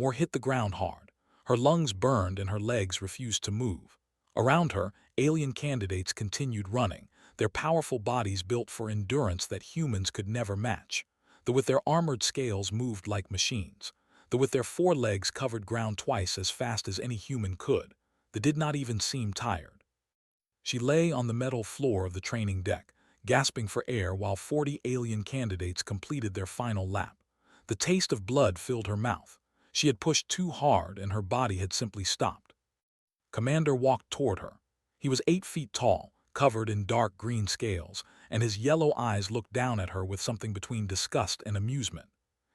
More hit the ground hard. Her lungs burned and her legs refused to move. Around her, alien candidates continued running, their powerful bodies built for endurance that humans could never match. Though with their armored scales moved like machines. Though with their forelegs covered ground twice as fast as any human could. They did not even seem tired. She lay on the metal floor of the training deck, gasping for air while 40 alien candidates completed their final lap. The taste of blood filled her mouth. She had pushed too hard and her body had simply stopped. Commander walked toward her. He was 8 feet tall, covered in dark green scales, and his yellow eyes looked down at her with something between disgust and amusement.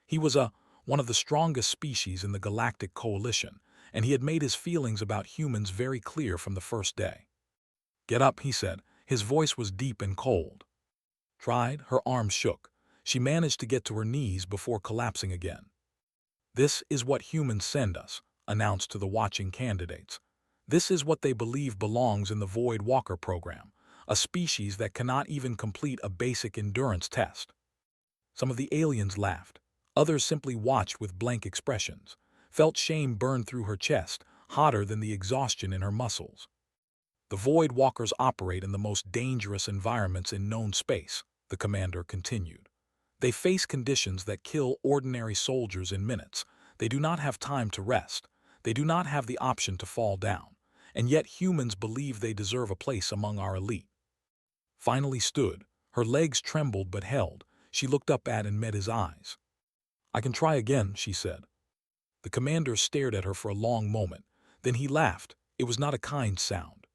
He was one of the strongest species in the Galactic Coalition, and he had made his feelings about humans very clear from the first day. "Get up," he said. His voice was deep and cold. Tried, her arms shook. She managed to get to her knees before collapsing again. "This is what humans send us," announced to the watching candidates. "This is what they believe belongs in the Void Walker program, a species that cannot even complete a basic endurance test." Some of the aliens laughed. Others simply watched with blank expressions, felt shame burn through her chest, hotter than the exhaustion in her muscles. "The Void Walkers operate in the most dangerous environments in known space," the commander continued. "They face conditions that kill ordinary soldiers in minutes. They do not have time to rest. They do not have the option to fall down. And yet humans believe they deserve a place among our elite." Finally stood. Her legs trembled but held. She looked up at and met his eyes. "I can try again," she said. The commander stared at her for a long moment. Then he laughed. It was not a kind sound.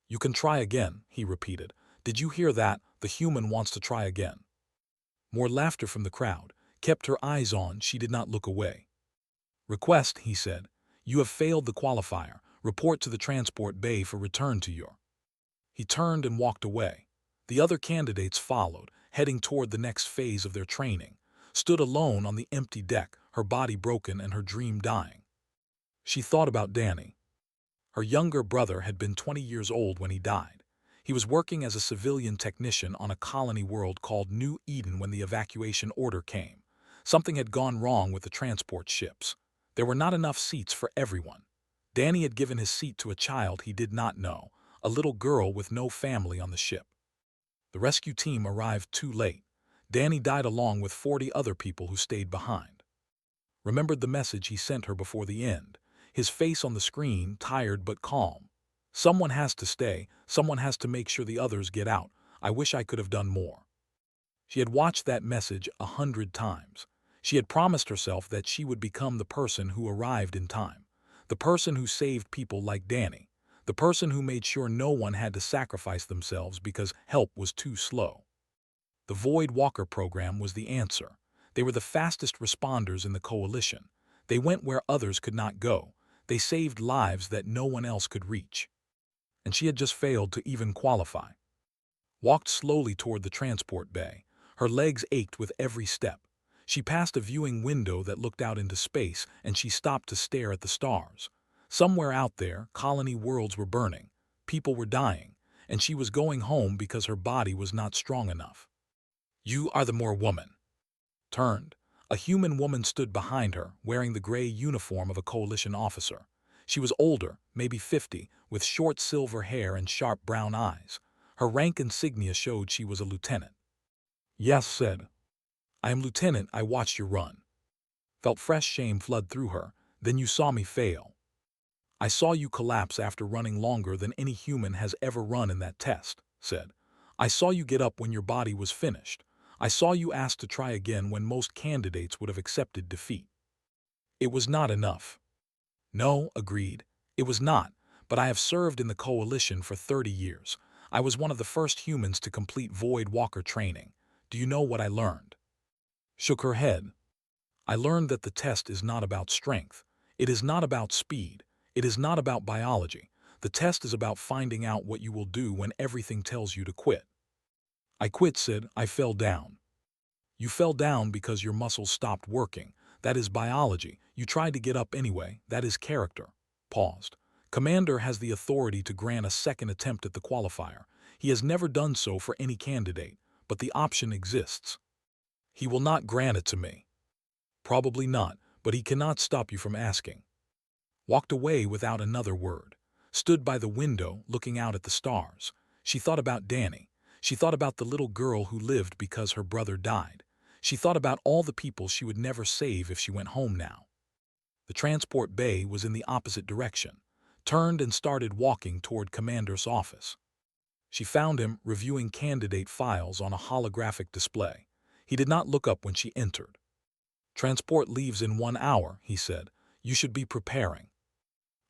"You can try again," he repeated. "Did you hear that? The human wants to try again." More laughter from the crowd. Kept her eyes on, she did not look away. "Request," he said. "You have failed the qualifier. Report to the transport bay for return to your—" He turned and walked away. The other candidates followed, heading toward the next phase of their training. Stood alone on the empty deck, her body broken and her dream dying. She thought about Danny. Her younger brother had been 20 years old when he died. He was working as a civilian technician on a colony world called New Eden when the evacuation order came. Something had gone wrong with the transport ships. There were not enough seats for everyone. Danny had given his seat to a child he did not know, a little girl with no family on the ship. The rescue team arrived too late. Danny died along with 40 other people who stayed behind. Remembered the message he sent her before the end. His face on the screen, tired but calm. "Someone has to stay. Someone has to make sure the others get out. I wish I could have done more." She had watched that message 100 times. She had promised herself that she would become the person who arrived in time. The person who saved people like Danny. The person who made sure no one had to sacrifice themselves because help was too slow. The Void Walker program was the answer. They were the fastest responders in the coalition. They went where others could not go. They saved lives that no one else could reach. And she had just failed to even qualify. Walked slowly toward the transport bay. Her legs ached with every step. She passed a viewing window that looked out into space, and she stopped to stare at the stars. Somewhere out there, colony worlds were burning. People were dying, and she was going home because her body was not strong enough. "You are the more woman." Turned. A human woman stood behind her, wearing the gray uniform of a coalition officer. She was older, maybe 50, with short silver hair and sharp brown eyes. Her rank insignia showed she was a lieutenant. "Yes," said. "I am lieutenant. I watched you run." Felt fresh shame flood through her. "Then you saw me fail." "I saw you collapse after running longer than any human has ever run in that test," said. "I saw you get up when your body was finished. I saw you ask to try again when most candidates would have accepted defeat." "It was not enough." "No," agreed. "It was not, but I have served in the coalition for 30 years. I was one of the first humans to complete Void Walker training. Do you know what I learned?" Shook her head. "I learned that the test is not about strength. It is not about speed. It is not about biology. The test is about finding out what you will do when everything tells you to quit." "I quit," said. "I fell down." "You fell down because your muscles stopped working. That is biology. You tried to get up anyway. That is character." Paused. "Commander has the authority to grant a second attempt at the qualifier. He has never done so for any candidate, but the option exists." "He will not grant it to me." "Probably not, but he cannot stop you from asking. Walked away without another word. Stood by the window, looking out at the stars. She thought about Danny. She thought about the little girl who lived because her brother died. She thought about all the people she would never save if she went home now. The transport bay was in the opposite direction. Turned and started walking toward Commander's office. She found him reviewing candidate files on a holographic display. He did not look up when she entered. "Transport leaves in 1 hour," he said. "You should be preparing."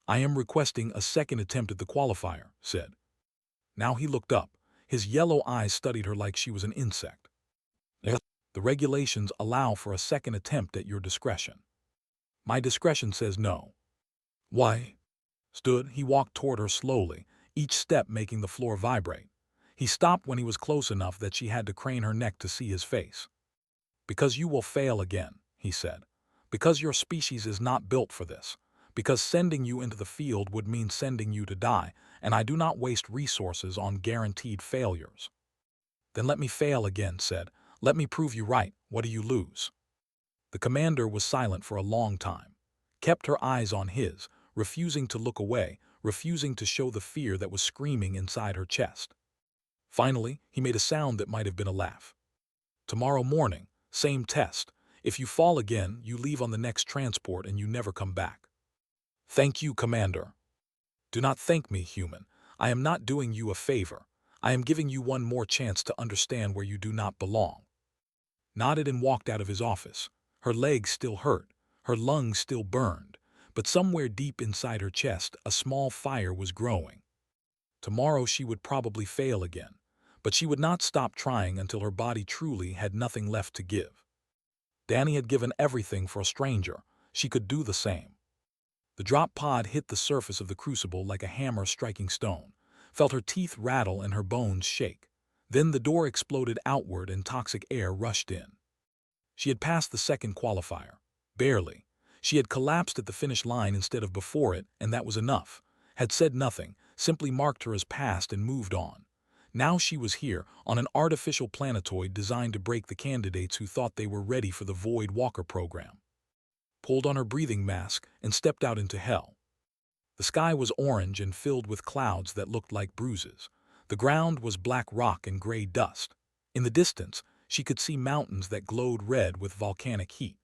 "I am requesting a second attempt at the qualifier," said. Now he looked up. His yellow eyes studied her like she was an insect. "The regulations allow for a second attempt at your discretion." "My discretion says no." "Why?" He walked toward her slowly, each step making the floor vibrate. He stopped when he was close enough that she had to crane her neck to see his face. "Because you will fail again," he said. "Because your species is not built for this. Because sending you into the field would mean sending you to die, and I do not waste resources on guaranteed failures." "Then let me fail again," said. "Let me prove you right. What do you lose?" The commander was silent for a long time, kept her eyes on his, refusing to look away, refusing to show the fear that was screaming inside her chest. Finally, he made a sound that might have been a laugh. "Tomorrow morning, same test. If you fall again, you leave on the next transport and you never come back." "Thank you, Commander." "Do not thank me, human. I am not doing you a favor. I am giving you one more chance to understand where you do not belong." Nodded and walked out of his office. Her legs still hurt, her lungs still burned, but somewhere deep inside her chest a small fire was growing. Tomorrow she would probably fail again, but she would not stop trying until her body truly had nothing left to give. Danny had given everything for a stranger. She could do the same. The drop pod hit the surface of the crucible like a hammer striking stone, felt her teeth rattle and her bones shake. Then the door exploded outward and toxic air rushed in. She had passed the second qualifier. Barely. She had collapsed at the finish line instead of before it, and that was enough. Had said nothing, simply marked her as passed and moved on. Now she was here, on an artificial planetoid designed to break the candidates who thought they were ready for the Void Walker program. Pulled on her breathing mask and stepped out into hell. The sky was orange and filled with clouds that looked like bruises. The ground was black rock and gray dust. In the distance, she could see mountains that glowed red with volcanic heat.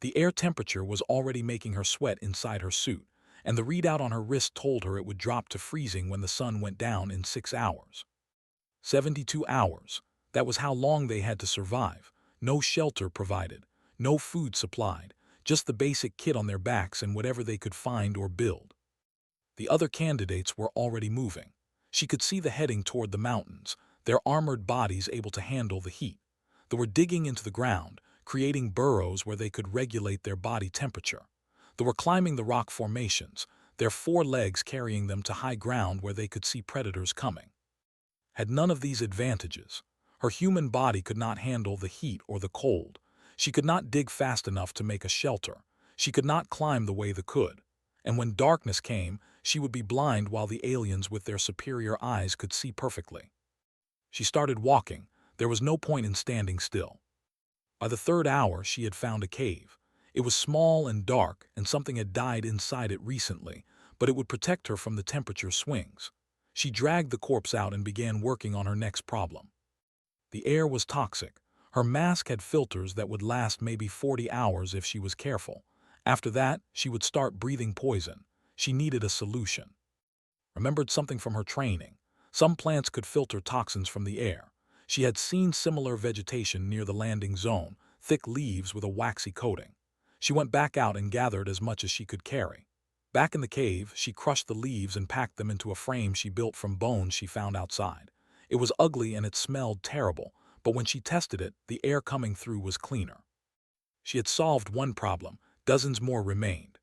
The air temperature was already making her sweat inside her suit, and the readout on her wrist told her it would drop to freezing when the sun went down in 6 hours. 72 hours. That was how long they had to survive. No shelter provided, no food supplied, just the basic kit on their backs and whatever they could find or build. The other candidates were already moving. She could see the heading toward the mountains, their armored bodies able to handle the heat. They were digging into the ground, creating burrows where they could regulate their body temperature. They were climbing the rock formations, their 4 legs carrying them to high ground where they could see predators coming. Had none of these advantages. Her human body could not handle the heat or the cold. She could not dig fast enough to make a shelter. She could not climb the way they could. And when darkness came, she would be blind while the aliens with their superior eyes could see perfectly. She started walking. There was no point in standing still. By the 3rd hour, she had found a cave. It was small and dark, and something had died inside it recently, but it would protect her from the temperature swings. She dragged the corpse out and began working on her next problem. The air was toxic. Her mask had filters that would last maybe 40 hours if she was careful. After that, she would start breathing poison. She needed a solution. Remembered something from her training. Some plants could filter toxins from the air. She had seen similar vegetation near the landing zone, thick leaves with a waxy coating. She went back out and gathered as much as she could carry. Back in the cave, she crushed the leaves and packed them into a frame she built from bones she found outside. It was ugly and it smelled terrible, but when she tested it, the air coming through was cleaner. She had solved one problem. Dozens more remained.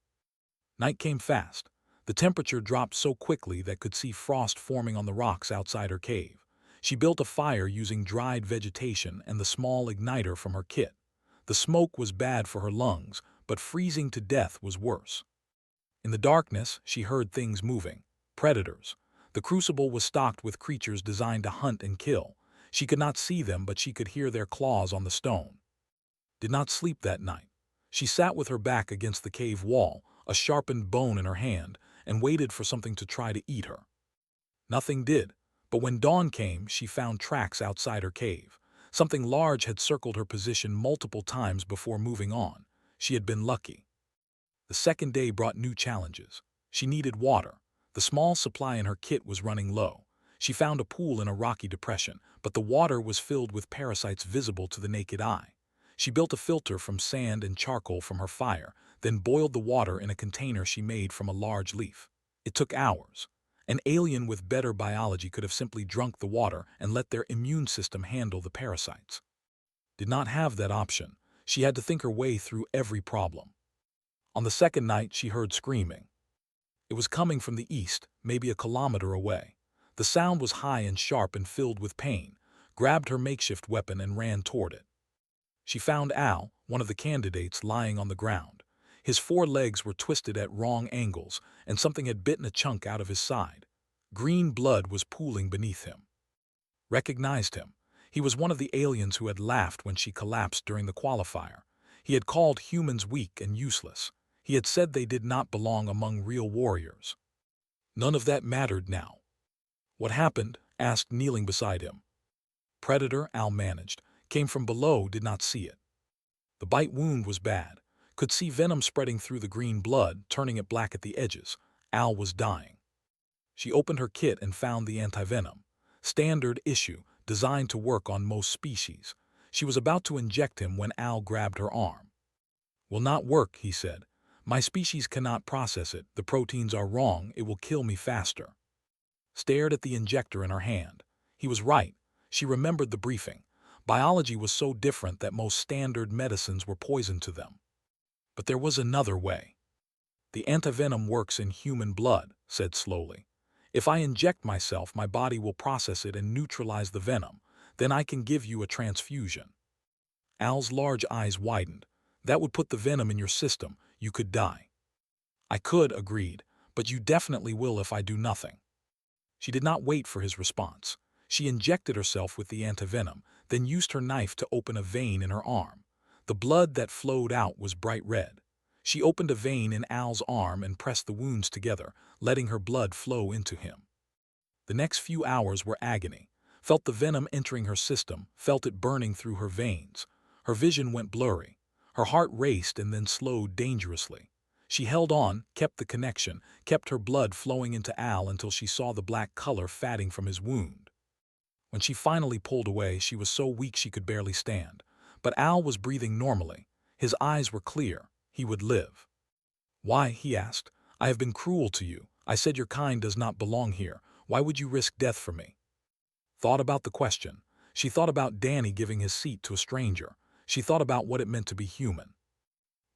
Night came fast. The temperature dropped so quickly that could see frost forming on the rocks outside her cave. She built a fire using dried vegetation and the small igniter from her kit. The smoke was bad for her lungs, but freezing to death was worse. In the darkness, she heard things moving. Predators. The crucible was stocked with creatures designed to hunt and kill. She could not see them, but she could hear their claws on the stone. Did not sleep that night. She sat with her back against the cave wall, a sharpened bone in her hand, and waited for something to try to eat her. Nothing did, but when dawn came, she found tracks outside her cave. Something large had circled her position multiple times before moving on. She had been lucky. The second day brought new challenges. She needed water. The small supply in her kit was running low. She found a pool in a rocky depression, but the water was filled with parasites visible to the naked eye. She built a filter from sand and charcoal from her fire, then boiled the water in a container she made from a large leaf. It took hours. An alien with better biology could have simply drunk the water and let their immune system handle the parasites. Did not have that option. She had to think her way through every problem. On the second night, she heard screaming. It was coming from the east, maybe a kilometer away. The sound was high and sharp and filled with pain, grabbed her makeshift weapon and ran toward it. She found Al, one of the candidates, lying on the ground. His four legs were twisted at wrong angles, and something had bitten a chunk out of his side. Green blood was pooling beneath him. Recognized him. He was one of the aliens who had laughed when she collapsed during the qualifier. He had called humans weak and useless. He had said they did not belong among real warriors. None of that mattered now. What happened? Asked, kneeling beside him. Predator, Al managed. Came from below, did not see it. The bite wound was bad. Could see venom spreading through the green blood, turning it black at the edges. Al was dying. She opened her kit and found the antivenom. Standard issue, designed to work on most species. She was about to inject him when Al grabbed her arm. Will not work, he said. My species cannot process it. The proteins are wrong. It will kill me faster. Stared at the injector in her hand. He was right. She remembered the briefing. Biology was so different that most standard medicines were poison to them. But there was another way. The antivenom works in human blood, said slowly. If I inject myself, my body will process it and neutralize the venom. Then I can give you a transfusion. Al's large eyes widened. That would put the venom in your system. You could die. I could, agreed, but you definitely will if I do nothing. She did not wait for his response. She injected herself with the antivenom, then used her knife to open a vein in her arm. The blood that flowed out was bright red. She opened a vein in Al's arm and pressed the wounds together, letting her blood flow into him. The next few hours were agony. Felt the venom entering her system, felt it burning through her veins. Her vision went blurry. Her heart raced and then slowed dangerously. She held on, kept the connection, kept her blood flowing into Al until she saw the black color fatting from his wound. When she finally pulled away, she was so weak she could barely stand. But Al was breathing normally. His eyes were clear. He would live. Why? He asked. I have been cruel to you. I said your kind does not belong here. Why would you risk death for me? Thought about the question. She thought about Danny giving his seat to a stranger. She thought about what it meant to be human.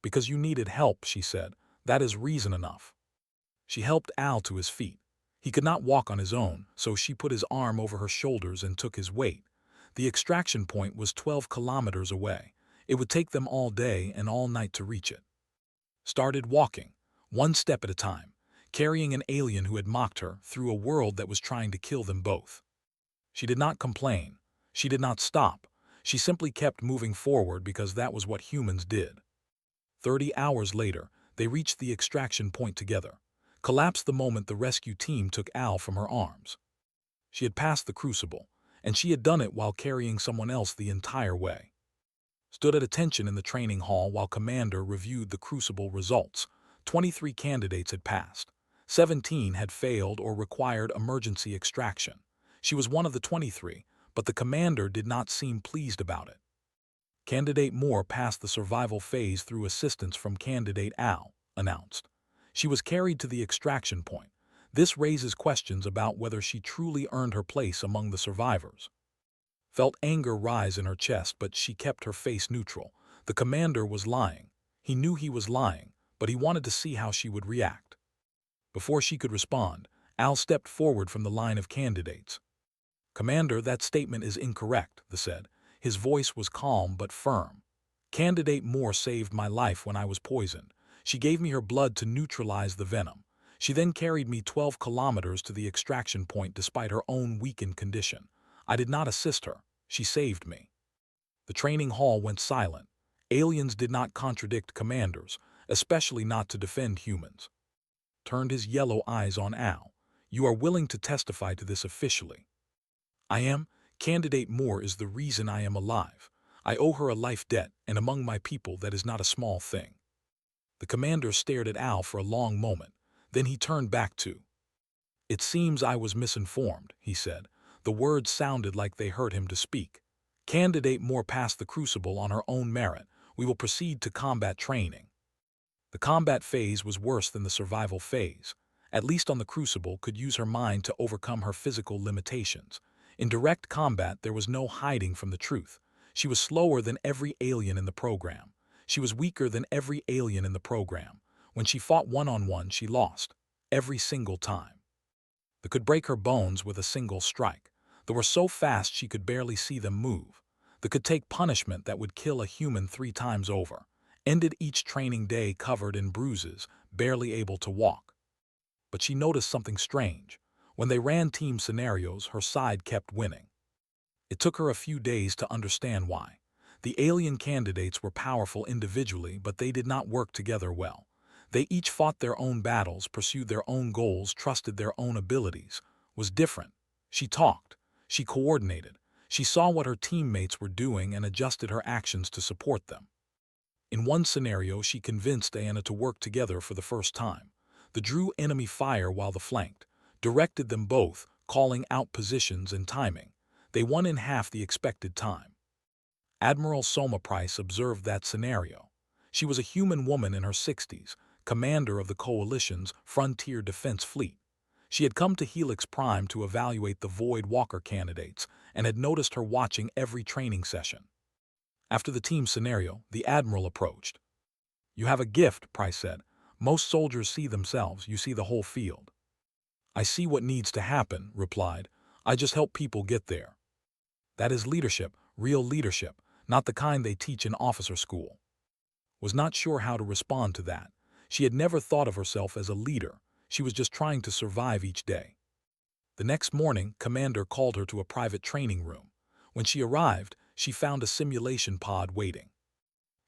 Because you needed help, she said. That is reason enough. She helped Al to his feet. He could not walk on his own, so she put his arm over her shoulders and took his weight. The extraction point was 12 kilometers away. It would take them all day and all night to reach it. Started walking, one step at a time, carrying an alien who had mocked her through a world that was trying to kill them both. She did not complain. She did not stop. She simply kept moving forward because that was what humans did. 30 hours later, they reached the extraction point together. Collapsed the moment the rescue team took Al from her arms. She had passed the crucible, and she had done it while carrying someone else the entire way. Stood at attention in the training hall while Commander reviewed the crucible results. 23 candidates had passed. 17 had failed or required emergency extraction. She was one of the 23, but the commander did not seem pleased about it. Candidate Moore passed the survival phase through assistance from Candidate Al, announced. She was carried to the extraction point. This raises questions about whether she truly earned her place among the survivors. Felt anger rise in her chest, but she kept her face neutral. The commander was lying. He knew he was lying, but he wanted to see how she would react. Before she could respond, Al stepped forward from the line of candidates. Commander, that statement is incorrect, he said. His voice was calm but firm. Candidate Moore saved my life when I was poisoned. She gave me her blood to neutralize the venom. She then carried me 12 kilometers to the extraction point despite her own weakened condition. I did not assist her. She saved me. The training hall went silent. Aliens did not contradict commanders, especially not to defend humans. Turned his yellow eyes on Al. You are willing to testify to this officially? I am. Candidate Moore is the reason I am alive. I owe her a life debt, and among my people that is not a small thing. The commander stared at Al for a long moment. Then he turned back to. It seems I was misinformed, he said. The words sounded like they hurt him to speak. Candidate Moore passed the crucible on her own merit. We will proceed to combat training. The combat phase was worse than the survival phase. At least on the crucible could use her mind to overcome her physical limitations. In direct combat there was no hiding from the truth. She was slower than every alien in the program. She was weaker than every alien in the program. When she fought one-on-one, she lost. Every single time. They could break her bones with a single strike. They were so fast she could barely see them move. They could take punishment that would kill a human 3 times over. Ended each training day covered in bruises, barely able to walk. But she noticed something strange. When they ran team scenarios, her side kept winning. It took her a few days to understand why. The alien candidates were powerful individually, but they did not work together well. They each fought their own battles, pursued their own goals, trusted their own abilities. Was different. She talked. She coordinated. She saw what her teammates were doing and adjusted her actions to support them. In one scenario, she convinced Anna to work together for the first time. They drew enemy fire while they flanked, directed them both, calling out positions and timing. They won in half the expected time. Admiral Soma Price observed that scenario. She was a human woman in her 60s, commander of the Coalition's Frontier Defense Fleet. She had come to Helix Prime to evaluate the Void Walker candidates and had noticed her watching every training session. After the team scenario, the Admiral approached. You have a gift, Price said. Most soldiers see themselves, you see the whole field. I see what needs to happen, replied. I just help people get there. That is leadership, real leadership, not the kind they teach in officer school. Was not sure how to respond to that. She had never thought of herself as a leader. She was just trying to survive each day. The next morning, Commander called her to a private training room. When she arrived, she found a simulation pod waiting.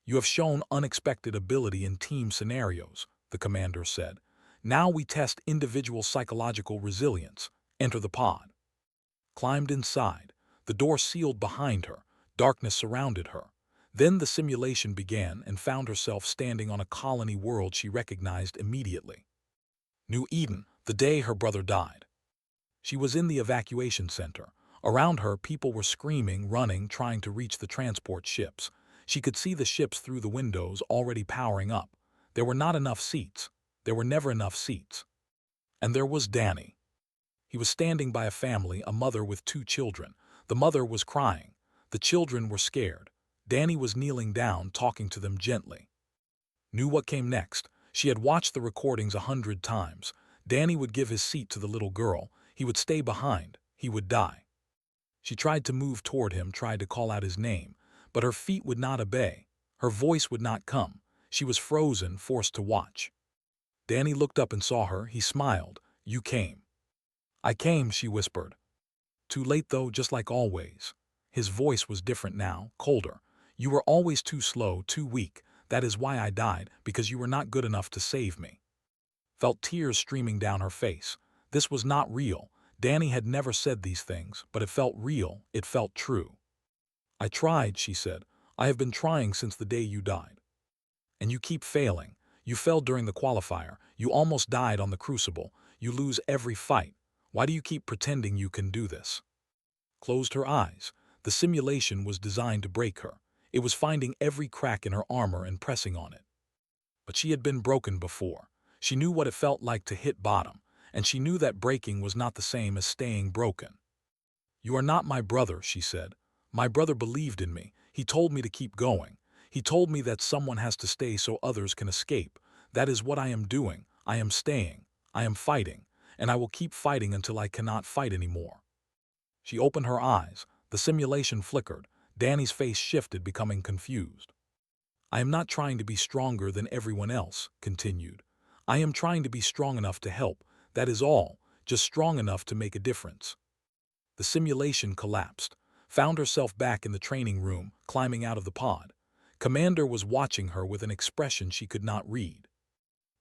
You have shown unexpected ability in team scenarios, the commander said. Now we test individual psychological resilience. Enter the pod. Climbed inside. The door sealed behind her. Darkness surrounded her. Then the simulation began and found herself standing on a colony world she recognized immediately. New Eden, the day her brother died. She was in the evacuation center. Around her, people were screaming, running, trying to reach the transport ships. She could see the ships through the windows already powering up. There were not enough seats. There were never enough seats. And there was Danny. He was standing by a family, a mother with 2 children. The mother was crying. The children were scared. Danny was kneeling down, talking to them gently. Knew what came next. She had watched the recordings 100 times. Danny would give his seat to the little girl. He would stay behind. He would die. She tried to move toward him, tried to call out his name, but her feet would not obey. Her voice would not come. She was frozen, forced to watch. Danny looked up and saw her. He smiled. You came. I came, she whispered. Too late though, just like always. His voice was different now, colder. You were always too slow, too weak. That is why I died, because you were not good enough to save me. Felt tears streaming down her face. This was not real. Danny had never said these things, but it felt real, it felt true. I tried, she said. I have been trying since the day you died. And you keep failing. You fell during the qualifier. You almost died on the crucible. You lose every fight. Why do you keep pretending you can do this? Closed her eyes. The simulation was designed to break her. It was finding every crack in her armor and pressing on it. But she had been broken before. She knew what it felt like to hit bottom, and she knew that breaking was not the same as staying broken. You are not my brother, she said. My brother believed in me. He told me to keep going. He told me that someone has to stay so others can escape. That is what I am doing. I am staying. I am fighting. And I will keep fighting until I cannot fight anymore. She opened her eyes. The simulation flickered. Danny's face shifted, becoming confused. I am not trying to be stronger than everyone else, continued. I am trying to be strong enough to help. That is all. Just strong enough to make a difference. The simulation collapsed. Found herself back in the training room, climbing out of the pod. Commander was watching her with an expression she could not read.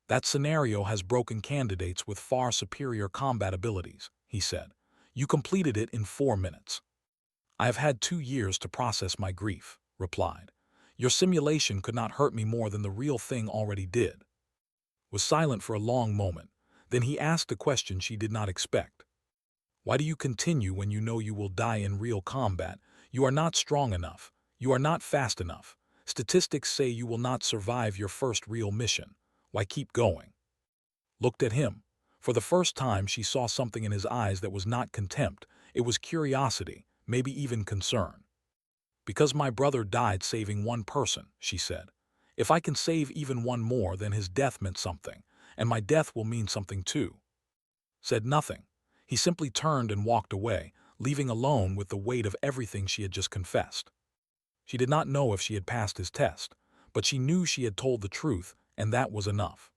That scenario has broken candidates with far superior combat abilities, he said. You completed it in 4 minutes. I have had 2 years to process my grief, replied. Your simulation could not hurt me more than the real thing already did. Was silent for a long moment. Then he asked a question she did not expect. Why do you continue when you know you will die in real combat? You are not strong enough. You are not fast enough. Statistics say you will not survive your first real mission. Why keep going? Looked at him. For the first time she saw something in his eyes that was not contempt. It was curiosity, maybe even concern. Because my brother died saving one person, she said. If I can save even one more, then his death meant something, and my death will mean something too. Said nothing. He simply turned and walked away, leaving alone with the weight of everything she had just confessed. She did not know if she had passed his test, but she knew she had told the truth, and that was enough.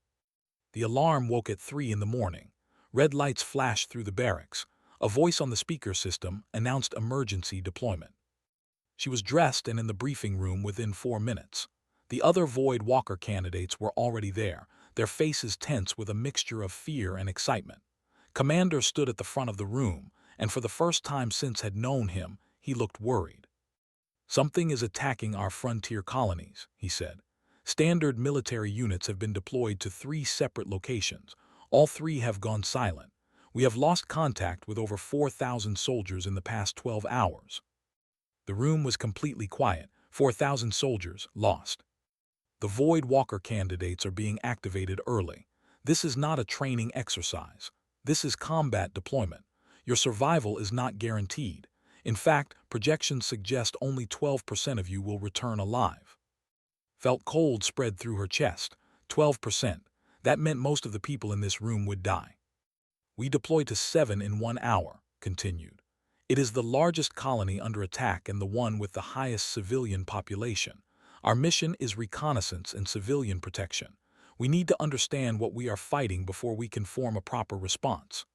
The alarm woke at 3 in the morning. Red lights flashed through the barracks. A voice on the speaker system announced emergency deployment. She was dressed and in the briefing room within 4 minutes. The other Void Walker candidates were already there, their faces tense with a mixture of fear and excitement. Commander stood at the front of the room, and for the first time since had known him, he looked worried. Something is attacking our frontier colonies, he said. Standard military units have been deployed to 3 separate locations. All 3 have gone silent. We have lost contact with over 4,000 soldiers in the past 12 hours. The room was completely quiet. 4,000 soldiers lost. The Void Walker candidates are being activated early. This is not a training exercise. This is combat deployment. Your survival is not guaranteed. In fact, projections suggest only 12% of you will return alive. Felt cold spread through her chest. 12%. That meant most of the people in this room would die. We deploy to 7 in 1 hour, continued. It is the largest colony under attack and the one with the highest civilian population. Our mission is reconnaissance and civilian protection. We need to understand what we are fighting before we can form a proper response.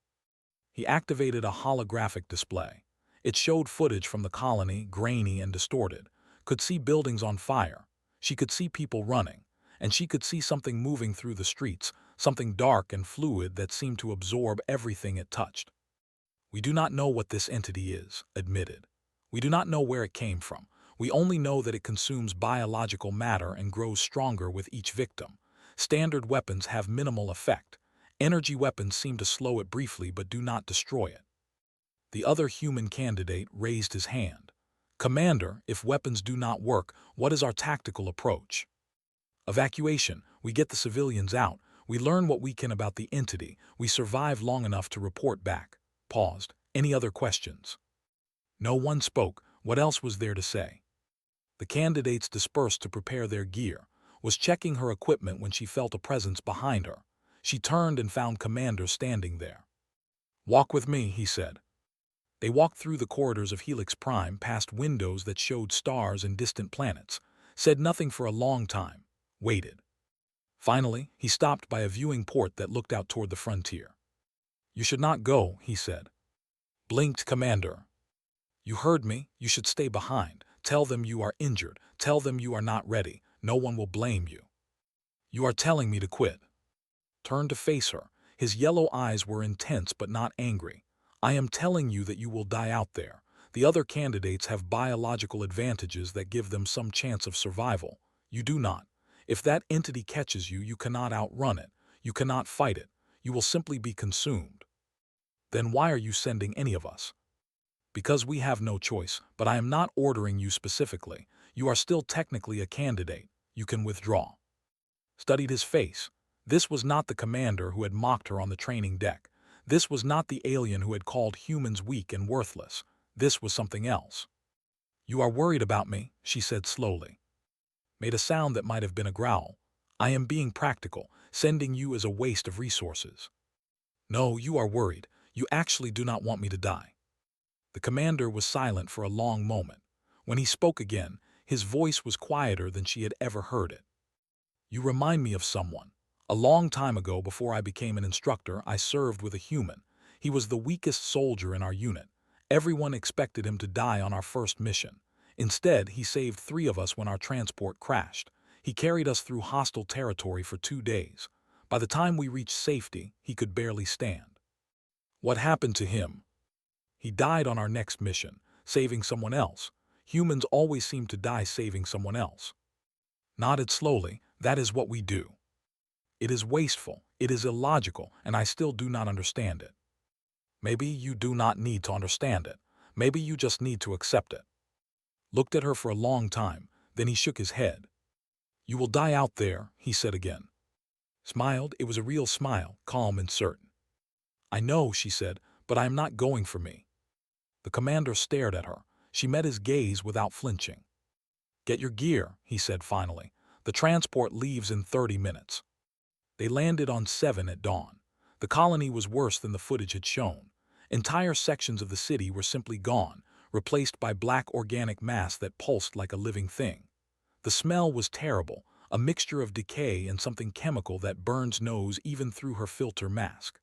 He activated a holographic display. It showed footage from the colony, grainy and distorted. Could see buildings on fire. She could see people running. And she could see something moving through the streets, something dark and fluid that seemed to absorb everything it touched. We do not know what this entity is, admitted. We do not know where it came from. We only know that it consumes biological matter and grows stronger with each victim. Standard weapons have minimal effect. Energy weapons seem to slow it briefly but do not destroy it. The other human candidate raised his hand. Commander, if weapons do not work, what is our tactical approach? Evacuation. We get the civilians out. We learn what we can about the entity. We survive long enough to report back. Paused. Any other questions? No one spoke. What else was there to say? The candidates dispersed to prepare their gear. Was checking her equipment when she felt a presence behind her. She turned and found Commander standing there. Walk with me, he said. They walked through the corridors of Helix Prime past windows that showed stars and distant planets. Said nothing for a long time. Waited. Finally, he stopped by a viewing port that looked out toward the frontier. You should not go, he said. Blinked Commander. You heard me. You should stay behind. Tell them you are injured. Tell them you are not ready. No one will blame you. You are telling me to quit. Turned to face her. His yellow eyes were intense but not angry. I am telling you that you will die out there. The other candidates have biological advantages that give them some chance of survival. You do not. If that entity catches you, you cannot outrun it. You cannot fight it. You will simply be consumed. Then why are you sending any of us? Because we have no choice, but I am not ordering you specifically. You are still technically a candidate. You can withdraw. Studied his face. This was not the commander who had mocked her on the training deck. This was not the alien who had called humans weak and worthless. This was something else. You are worried about me, she said slowly. Made a sound that might have been a growl. I am being practical. Sending you is a waste of resources. No, you are worried. You actually do not want me to die. The commander was silent for a long moment. When he spoke again, his voice was quieter than she had ever heard it. You remind me of someone. A long time ago, before I became an instructor, I served with a human. He was the weakest soldier in our unit. Everyone expected him to die on our first mission. Instead, he saved 3 of us when our transport crashed. He carried us through hostile territory for 2 days. By the time we reached safety, he could barely stand. What happened to him? He died on our next mission, saving someone else. Humans always seem to die saving someone else. Nodded slowly. That is what we do. It is wasteful, it is illogical, and I still do not understand it. Maybe you do not need to understand it. Maybe you just need to accept it. Looked at her for a long time, then he shook his head. You will die out there, he said again. Smiled. It was a real smile, calm and certain. I know, she said, but I am not going for me. The commander stared at her. She met his gaze without flinching. Get your gear, he said finally. The transport leaves in 30 minutes. They landed on 7 at dawn. The colony was worse than the footage had shown. Entire sections of the city were simply gone, replaced by black organic mass that pulsed like a living thing. The smell was terrible, a mixture of decay and something chemical that Burns' nose even through her filter mask.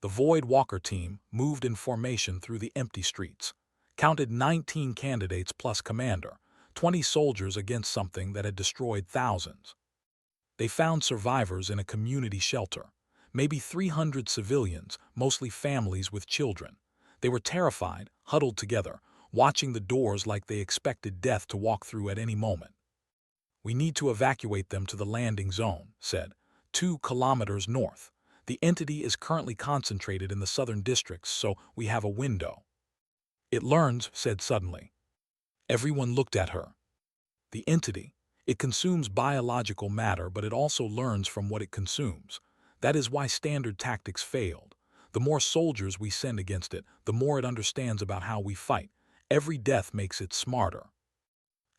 The Void Walker team moved in formation through the empty streets, counted 19 candidates plus commander, 20 soldiers against something that had destroyed thousands. They found survivors in a community shelter, maybe 300 civilians, mostly families with children. They were terrified, huddled together, watching the doors like they expected death to walk through at any moment. We need to evacuate them to the landing zone, said, 2 kilometers north. The entity is currently concentrated in the southern districts, so we have a window. It learns, said suddenly. Everyone looked at her. The entity. It consumes biological matter, but it also learns from what it consumes. That is why standard tactics failed. The more soldiers we send against it, the more it understands about how we fight. Every death makes it smarter.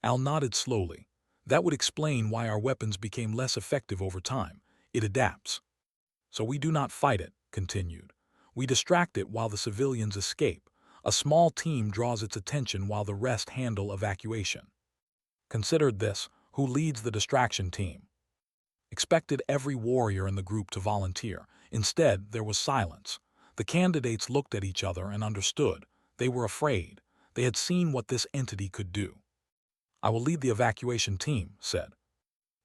Al nodded slowly. That would explain why our weapons became less effective over time. It adapts. So we do not fight it, continued. We distract it while the civilians escape. A small team draws its attention while the rest handle evacuation. Considered this, who leads the distraction team? Expected every warrior in the group to volunteer. Instead, there was silence. The candidates looked at each other and understood. They were afraid. They had seen what this entity could do. I will lead the evacuation team, said.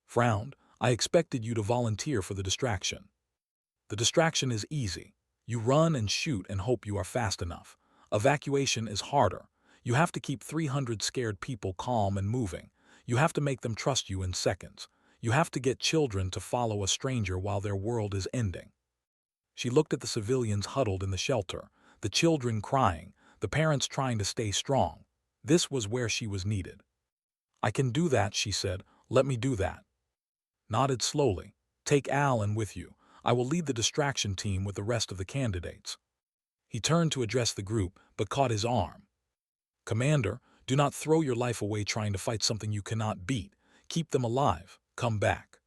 Frowned. I expected you to volunteer for the distraction. The distraction is easy. You run and shoot and hope you are fast enough. Evacuation is harder. You have to keep 300 scared people calm and moving. You have to make them trust you in seconds. You have to get children to follow a stranger while their world is ending. She looked at the civilians huddled in the shelter, the children crying, the parents trying to stay strong. This was where she was needed. I can do that, she said. Let me do that. Nodded slowly. Take Alan with you. I will lead the distraction team with the rest of the candidates. He turned to address the group, but caught his arm. Commander, do not throw your life away trying to fight something you cannot beat. Keep them alive. Come back.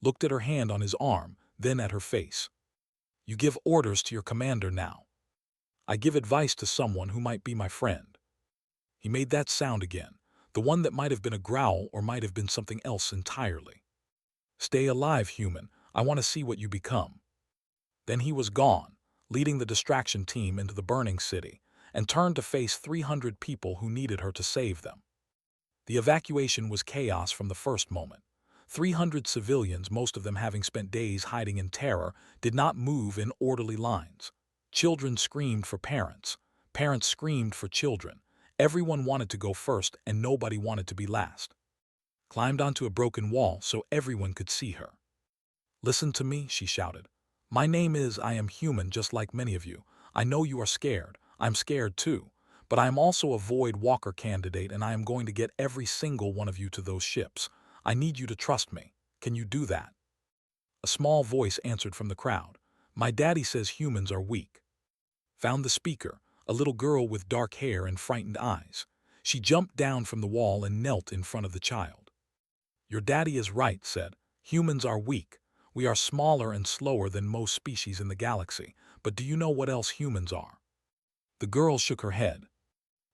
Looked at her hand on his arm, then at her face. You give orders to your commander now. I give advice to someone who might be my friend. He made that sound again, the one that might have been a growl or might have been something else entirely. Stay alive, human. I want to see what you become. Then he was gone, leading the distraction team into the burning city, and turned to face 300 people who needed her to save them. The evacuation was chaos from the first moment. 300 civilians, most of them having spent days hiding in terror, did not move in orderly lines. Children screamed for parents. Parents screamed for children. Everyone wanted to go first, and nobody wanted to be last. Climbed onto a broken wall so everyone could see her. Listen to me, she shouted. My name is I am human just like many of you. I know you are scared. I'm scared too. But I am also a Void Walker candidate and I am going to get every single one of you to those ships. I need you to trust me. Can you do that? A small voice answered from the crowd. My daddy says humans are weak. Found the speaker, a little girl with dark hair and frightened eyes. She jumped down from the wall and knelt in front of the child. Your daddy is right, said. Humans are weak. We are smaller and slower than most species in the galaxy. But do you know what else humans are? The girl shook her head.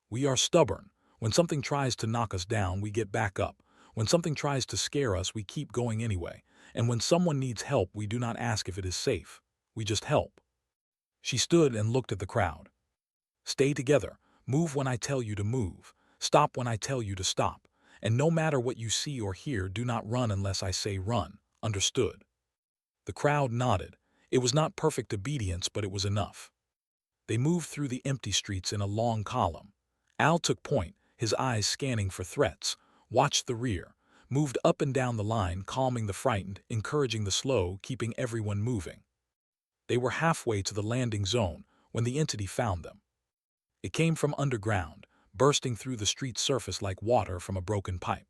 We are stubborn. When something tries to knock us down, we get back up. When something tries to scare us, we keep going anyway. And when someone needs help, we do not ask if it is safe. We just help. She stood and looked at the crowd. Stay together. Move when I tell you to move. Stop when I tell you to stop. And no matter what you see or hear, do not run unless I say run. Understood?" The crowd nodded. It was not perfect obedience, but it was enough. They moved through the empty streets in a long column. Al took point, his eyes scanning for threats, watched the rear, moved up and down the line, calming the frightened, encouraging the slow, keeping everyone moving. They were halfway to the landing zone when the entity found them. It came from underground, bursting through the street's surface like water from a broken pipe.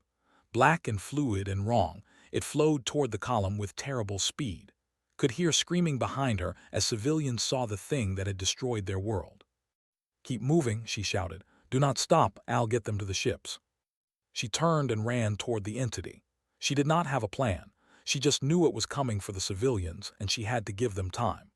Black and fluid and wrong, it flowed toward the column with terrible speed. Could hear screaming behind her as civilians saw the thing that had destroyed their world. "Keep moving," she shouted. "Do not stop, I'll get them to the ships." She turned and ran toward the entity. She did not have a plan. She just knew it was coming for the civilians, and she had to give them time.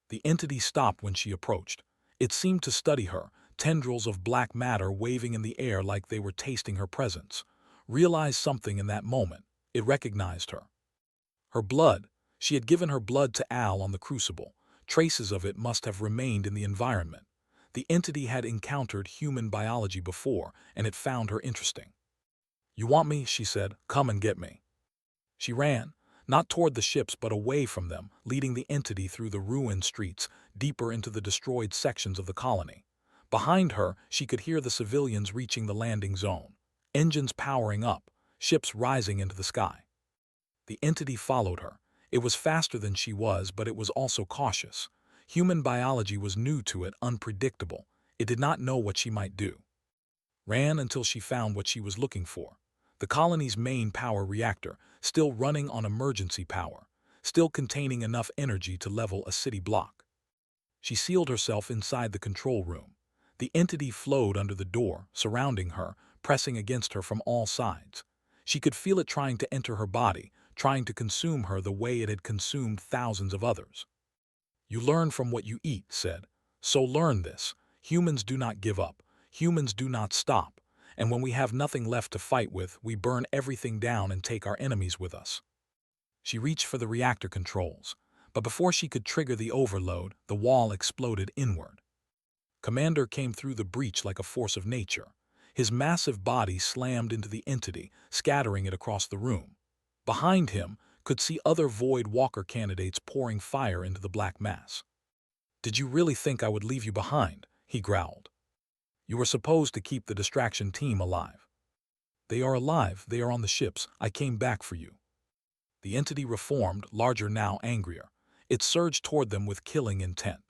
The entity stopped when she approached. It seemed to study her, tendrils of black matter waving in the air like they were tasting her presence. Realized something in that moment. It recognized her. Her blood. She had given her blood to Al on the crucible. Traces of it must have remained in the environment. The entity had encountered human biology before, and it found her interesting. "You want me?" she said. "Come and get me." She ran, not toward the ships but away from them, leading the entity through the ruined streets, deeper into the destroyed sections of the colony. Behind her, she could hear the civilians reaching the landing zone. Engines powering up, ships rising into the sky. The entity followed her. It was faster than she was, but it was also cautious. Human biology was new to it, unpredictable. It did not know what she might do. Ran until she found what she was looking for. The colony's main power reactor, still running on emergency power, still containing enough energy to level a city block. She sealed herself inside the control room. The entity flowed under the door, surrounding her, pressing against her from all sides. She could feel it trying to enter her body, trying to consume her the way it had consumed thousands of others. "You learn from what you eat," said. "So learn this. Humans do not give up. Humans do not stop. And when we have nothing left to fight with, we burn everything down and take our enemies with us." She reached for the reactor controls, but before she could trigger the overload, the wall exploded inward. Commander came through the breach like a force of nature. His massive body slammed into the entity, scattering it across the room. Behind him, could see other Void Walker candidates pouring fire into the black mass. "Did you really think I would leave you behind?" he growled. "You were supposed to keep the distraction team alive." "They are alive, they are on the ships. I came back for you." The entity reformed, larger now, angrier. It surged toward them with killing intent.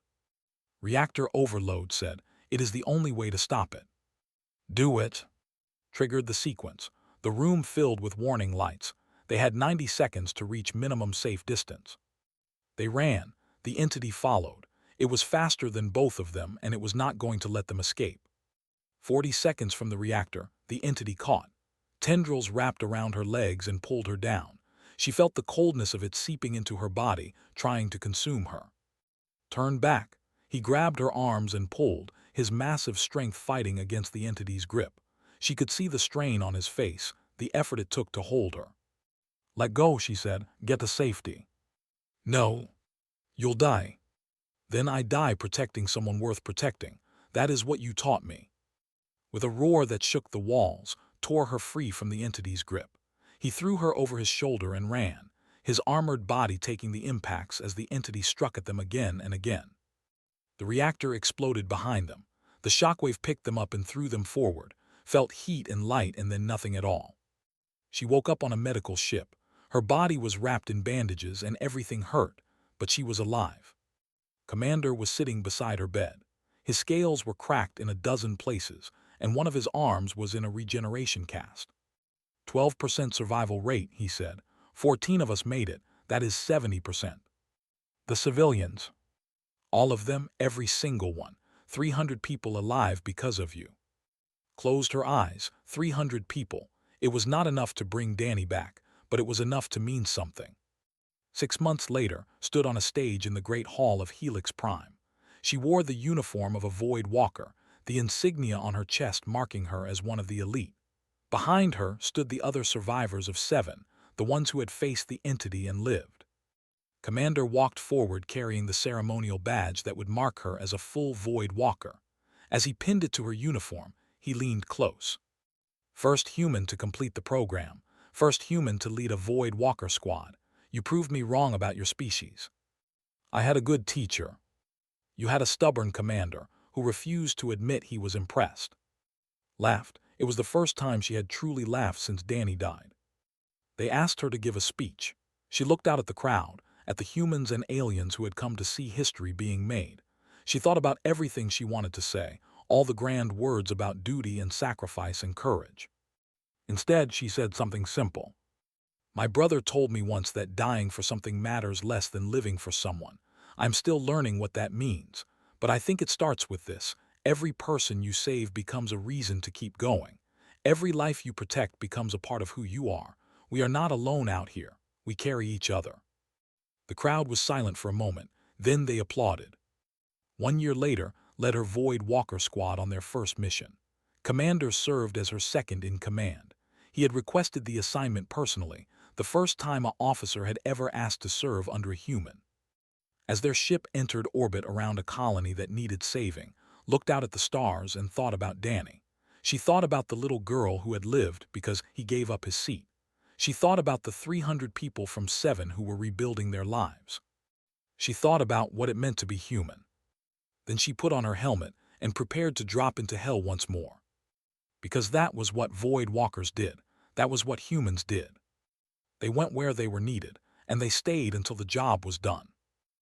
"Reactor overload," said. "It is the only way to stop it." "Do it." Triggered the sequence. The room filled with warning lights. They had 90 seconds to reach minimum safe distance. They ran. The entity followed. It was faster than both of them, and it was not going to let them escape. 40 seconds from the reactor, the entity caught. Tendrils wrapped around her legs and pulled her down. She felt the coldness of it seeping into her body, trying to consume her. "Turn back." He grabbed her arms and pulled, his massive strength fighting against the entity's grip. She could see the strain on his face, the effort it took to hold her. "Let go," she said. "Get to safety." "No. You'll die." "Then I die protecting someone worth protecting. That is what you taught me." With a roar that shook the walls, tore her free from the entity's grip. He threw her over his shoulder and ran, his armored body taking the impacts as the entity struck at them again and again. The reactor exploded behind them. The shockwave picked them up and threw them forward, felt heat and light and then nothing at all. She woke up on a medical ship. Her body was wrapped in bandages and everything hurt, but she was alive. Commander was sitting beside her bed. His scales were cracked in a dozen places, and one of his arms was in a regeneration cast. 12% survival rate, he said. 14 of us made it. That is 70%. The civilians. All of them, every single one. 300 people alive because of you. Closed her eyes. 300 people. It was not enough to bring Danny back, but it was enough to mean something. 6 months later, stood on a stage in the Great Hall of Helix Prime. She wore the uniform of a Void Walker, the insignia on her chest marking her as one of the elite. Behind her stood the other survivors of 7, the ones who had faced the entity and lived. Commander walked forward carrying the ceremonial badge that would mark her as a full Void Walker. As he pinned it to her uniform, He leaned close. First human to complete the program. First human to lead a Void Walker squad. You proved me wrong about your species. I had a good teacher. You had a stubborn commander who refused to admit he was impressed. Laughed. It was the first time she had truly laughed since Danny died. They asked her to give a speech. She looked out at the crowd, at the humans and aliens who had come to see history being made. She thought about everything she wanted to say, all the grand words about duty and sacrifice and courage. Instead, she said something simple. My brother told me once that dying for something matters less than living for someone. I'm still learning what that means, but I think it starts with this. Every person you save becomes a reason to keep going. Every life you protect becomes a part of who you are. We are not alone out here. We carry each other. The crowd was silent for a moment. Then they applauded. 1 year later, led her Void Walker squad on their first mission. Commander served as her second in command. He had requested the assignment personally, the first time an officer had ever asked to serve under a human. As their ship entered orbit around a colony that needed saving, looked out at the stars and thought about Danny. She thought about the little girl who had lived because he gave up his seat. She thought about the 300 people from 7 who were rebuilding their lives. She thought about what it meant to be human. Then she put on her helmet and prepared to drop into hell once more. Because that was what Void Walkers did. That was what humans did. They went where they were needed, and they stayed until the job was done.